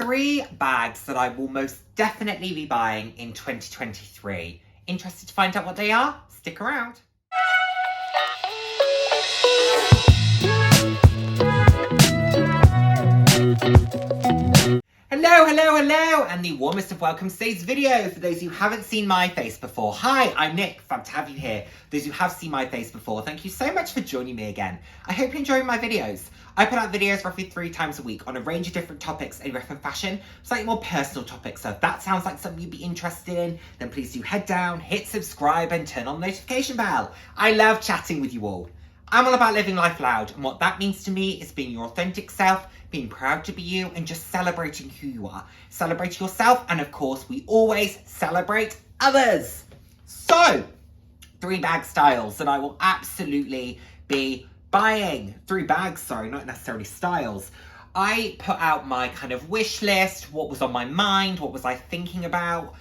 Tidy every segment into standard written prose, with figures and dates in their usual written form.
3 bags that I will most definitely be buying in 2023. Interested to find out what they are? Stick around. Hello, and the warmest of welcomes to today's video. For those who haven't seen my face before, hi, I'm Nick, fab to have you here. Those who have seen my face before, thank you so much for joining me again. I hope you're enjoying my videos. I put out videos roughly 3 times a week on a range of different topics, anywhere from fashion, slightly more personal topics. So if that sounds like something you'd be interested in, then please do head down, hit subscribe, and turn on the notification bell. I love chatting with you all. I'm all about living life loud, and what that means to me is being your authentic self, being proud to be you, and just celebrating who you are. Celebrate yourself, and of course, we always celebrate others. So, 3 bag styles that I will absolutely be buying. 3 bags, sorry, not necessarily styles. I put out my kind of wish list, what was on my mind, what was I thinking about.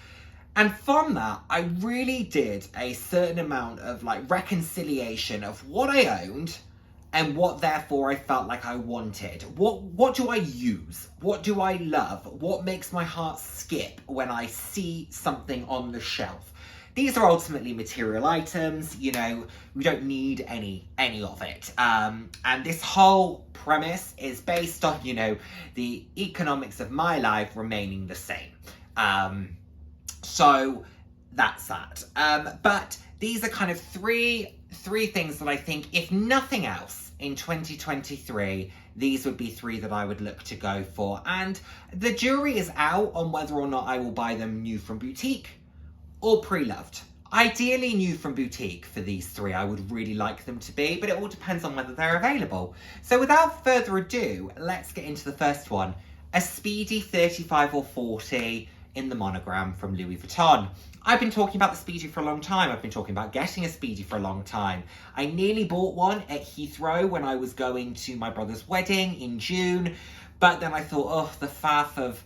And from that, I really did a certain amount of reconciliation of what I owned and what therefore I felt like I wanted. What do I use? What do I love? What makes my heart skip when I see something on the shelf? These are ultimately material items, you know, we don't need any of it. And this whole premise is based on, you know, the economics of my life remaining the same. So that's that. But these are kind of three things that I think, if nothing else, in 2023, these would be 3 that I would look to go for. And the jury is out on whether or not I will buy them new from boutique or pre-loved. Ideally new from boutique for these 3, I would really like them to be, but it all depends on whether they're available. So without further ado, let's get into the first one. A Speedy 35 or 40 in the monogram from Louis Vuitton. I've been talking about the Speedy for a long time. I've been talking about getting a Speedy for a long time. I nearly bought one at Heathrow when I was going to my brother's wedding in June, but then I thought, oh, the faff of,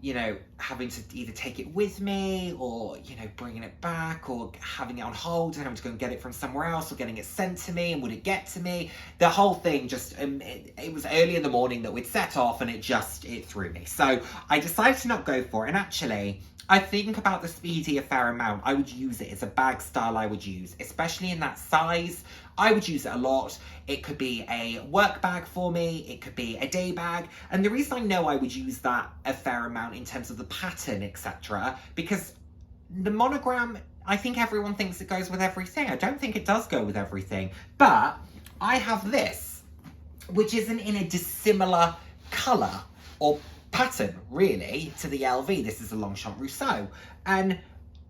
you know, having to either take it with me or, you know, bringing it back or having it on hold and having to go and get it from somewhere else or getting it sent to me and would it get to me? The whole thing just, it was early in the morning that we'd set off and it threw me. So I decided to not go for it. And actually, I think about the Speedy a fair amount. I would use it as a bag style I would use, especially in that size. I would use it a lot. It could be a work bag for me. It could be a day bag. And the reason I know I would use that a fair amount in terms of the pattern, etc., because the monogram, I think everyone thinks it goes with everything. I don't think it does go with everything. But I have this, which isn't in a dissimilar colour or pattern, really, to the LV. This is a Longchamp Rousseau. And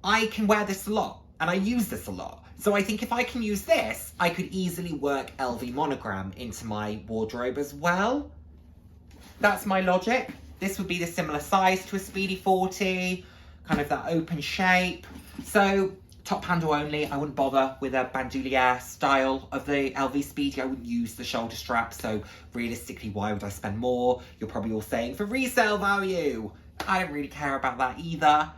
I can wear this a lot. And I use this a lot. So I think if I can use this, I could easily work LV monogram into my wardrobe as well. That's my logic. This would be the similar size to a Speedy 40, kind of that open shape. So top handle only. I wouldn't bother with a bandoulière style of the LV Speedy. I wouldn't use the shoulder strap. So realistically, why would I spend more? You're probably all saying for resale value. I don't really care about that either.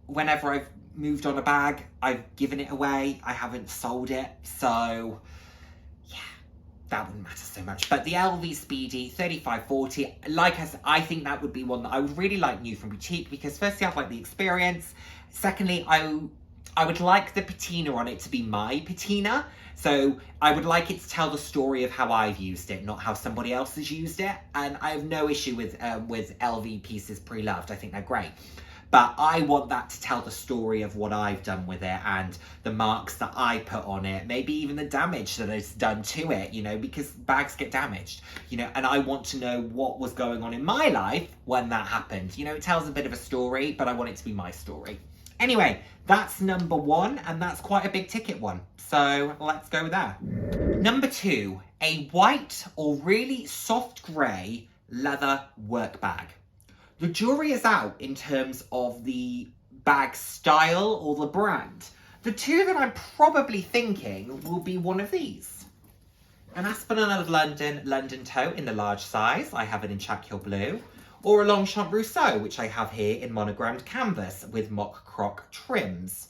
Whenever I've moved on a bag, I've given it away. I haven't sold it. So yeah, that wouldn't matter so much. But the LV Speedy 3540, like I said, I think that would be one that I would really like new from boutique, because firstly, I'd like the experience. Secondly, I would like the patina on it to be my patina. So I would like it to tell the story of how I've used it, not how somebody else has used it. And I have no issue with LV pieces pre-loved. I think they're great. But I want that to tell the story of what I've done with it and the marks that I put on it, maybe even the damage that it's done to it, you know, because bags get damaged, you know, and I want to know what was going on in my life when that happened. You know, it tells a bit of a story, but I want it to be my story. Anyway, that's number 1, and that's quite a big ticket one. So let's go there. Number 2, a white or really soft grey leather work bag. The jury is out in terms of the bag style or the brand. The 2 that I'm probably thinking will be one of these. An Aspinall of London tote in the large size. I have it in Chakhill Blue. Or a Longchamp Rousseau, which I have here in monogrammed canvas with mock croc trims.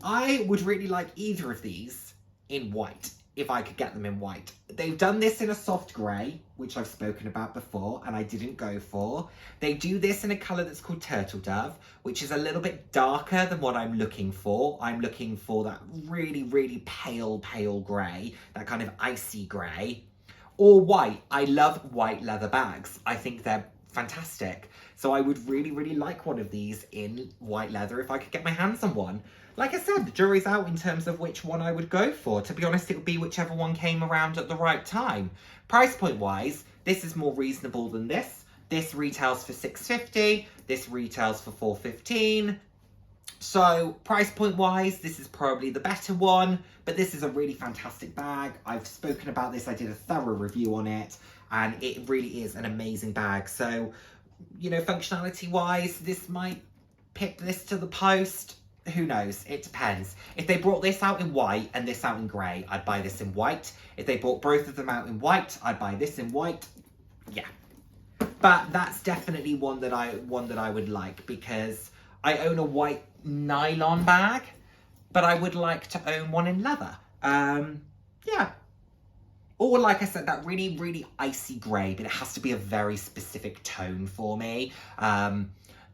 I would really like either of these in white. if I could get them in white. They've done this in a soft grey, which I've spoken about before, and I didn't go for. They do this in a colour that's called Turtle Dove, which is a little bit darker than what I'm looking for. I'm looking for that really, really pale grey, that kind of icy grey. Or white. I love white leather bags. I think they're fantastic. So I would really, really like one of these in white leather if I could get my hands on one. Like I said, the jury's out in terms of which one I would go for. To be honest, it would be whichever one came around at the right time. Price point wise, this is more reasonable than this. This retails for $6.50. This retails for $4.15. So price point wise, this is probably the better one, but this is a really fantastic bag. I've spoken about this. I did a thorough review on it, and it really is an amazing bag. So, you know, functionality wise, this might pick this to the post. Who knows? It depends. If they brought this out in white and this out in grey, I'd buy this in white. If they brought both of them out in white, I'd buy this in white. Yeah. But that's definitely one that I would like, because I own a white nylon bag, but I would like to own one in leather. Yeah. Or like I said, that really, really icy grey, but it has to be a very specific tone for me.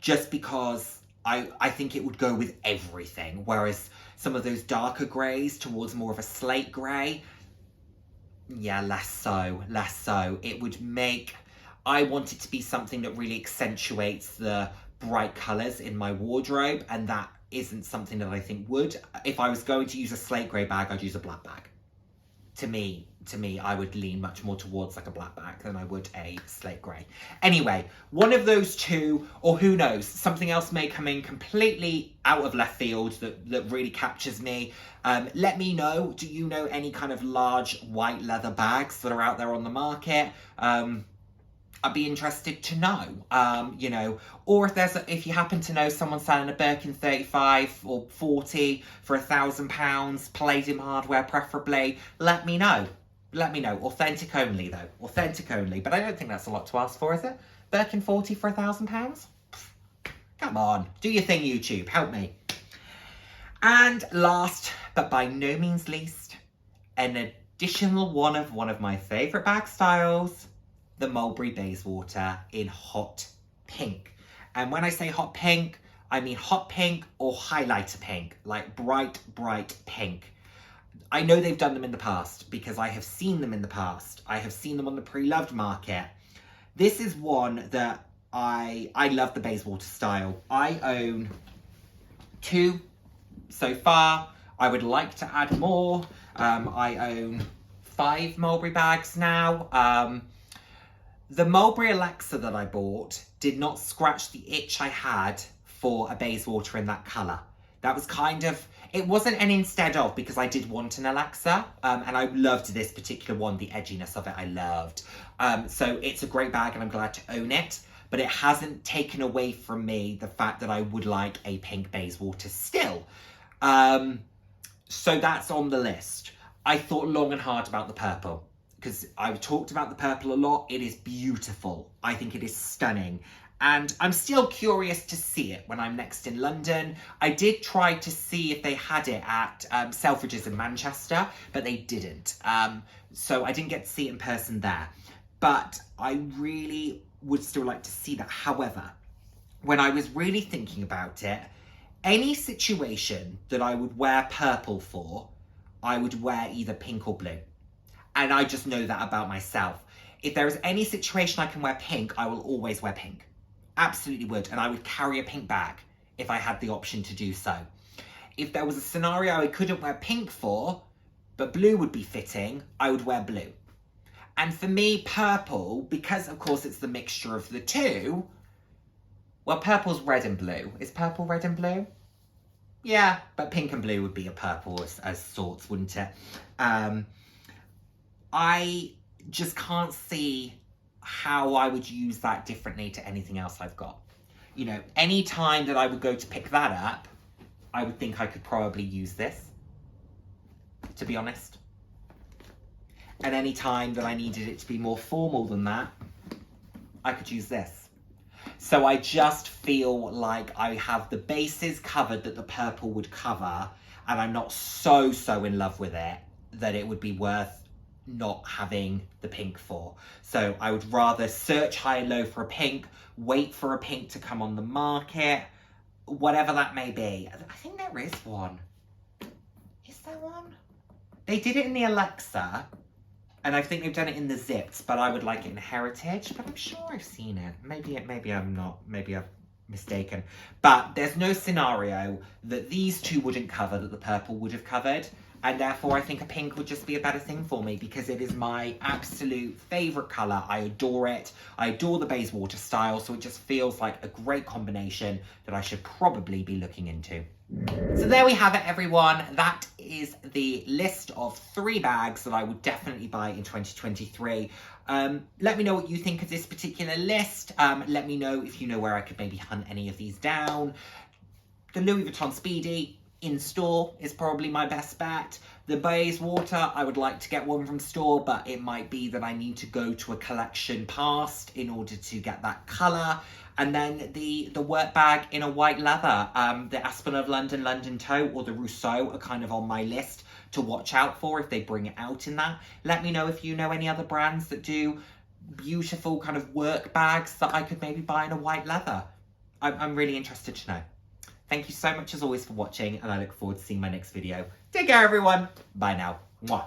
Just because I think it would go with everything, whereas some of those darker greys towards more of a slate grey, yeah, less so. It would make, I want it to be something that really accentuates the bright colours in my wardrobe, and that isn't something that I think would. If I was going to use a slate grey bag, I'd use a black bag. To me, I would lean much more towards like a black bag than I would a slate grey. Anyway, one of those two, or who knows, something else may come in completely out of left field that really captures me. Let me know, do you know any kind of large white leather bags that are out there on the market? I'd be interested to know, you know, or if you happen to know someone selling a Birkin 35 or 40 for £1,000, Palladium hardware preferably, let me know. Let me know. Authentic only though, authentic only. But I don't think that's a lot to ask for, is it? Birkin 40 for £1,000? Come on, do your thing, YouTube, help me. And last, but by no means least, an additional one of my favourite bag styles, the Mulberry Bayswater in hot pink. And when I say hot pink, I mean hot pink or highlighter pink, like bright pink. I know they've done them in the past because I have seen them in the past. I have seen them on the pre-loved market. This is one that I love the Bayswater style. I own 2 so far. I would like to add more. I own 5 Mulberry bags now. The Mulberry Alexa that I bought did not scratch the itch I had for a Bayswater in that colour. That was kind of, it wasn't an instead of, because I did want an Alexa, and I loved this particular one, the edginess of it I loved. So it's a great bag and I'm glad to own it, but it hasn't taken away from me the fact that I would like a pink Bayswater still. So that's on the list. I thought long and hard about the purple, because I've talked about the purple a lot. It is beautiful. I think it is stunning. And I'm still curious to see it when I'm next in London. I did try to see if they had it at Selfridges in Manchester, but they didn't. So I didn't get to see it in person there. But I really would still like to see that. However, when I was really thinking about it, any situation that I would wear purple for, I would wear either pink or blue. And I just know that about myself. If there is any situation I can wear pink, I will always wear pink. Absolutely would. And I would carry a pink bag if I had the option to do so. If there was a scenario I couldn't wear pink for, but blue would be fitting, I would wear blue. And for me, purple, because of course it's the mixture of the two, well, purple's red and blue. Is purple red and blue? Yeah, but pink and blue would be a purple as sorts, wouldn't it? I just can't see how I would use that differently to anything else I've got. You know, any time that I would go to pick that up, I would think I could probably use this, to be honest. And any time that I needed it to be more formal than that, I could use this. So I just feel like I have the bases covered that the purple would cover, and I'm not so in love with it that it would be worth not having the pink for. So I would rather search high and low for a pink, wait for a pink to come on the market, whatever that may be. I think there is one. Is there one? They did it in the Alexa, and I think they've done it in the Zipped, but I would like it in Heritage, but I'm sure I've seen it. Maybe I'm not, maybe I've mistaken. But there's no scenario that these two wouldn't cover that the purple would have covered. And therefore, I think a pink would just be a better thing for me because it is my absolute favourite colour. I adore it. I adore the Bayswater style, so it just feels like a great combination that I should probably be looking into. So there we have it, everyone. That is the list of 3 bags that I would definitely buy in 2023. Let me know what you think of this particular list. Let me know if you know where I could maybe hunt any of these down. The Louis Vuitton Speedy in store is probably my best bet. The Bayswater, I would like to get one from store, but it might be that I need to go to a collection past in order to get that colour. And then the work bag in a white leather, the Aspen of London, London Tote, or the Rousseau are kind of on my list to watch out for if they bring it out in that. Let me know if you know any other brands that do beautiful kind of work bags that I could maybe buy in a white leather. I'm really interested to know. Thank you so much as always for watching, and I look forward to seeing my next video. Take care, everyone. Bye now. Mwah.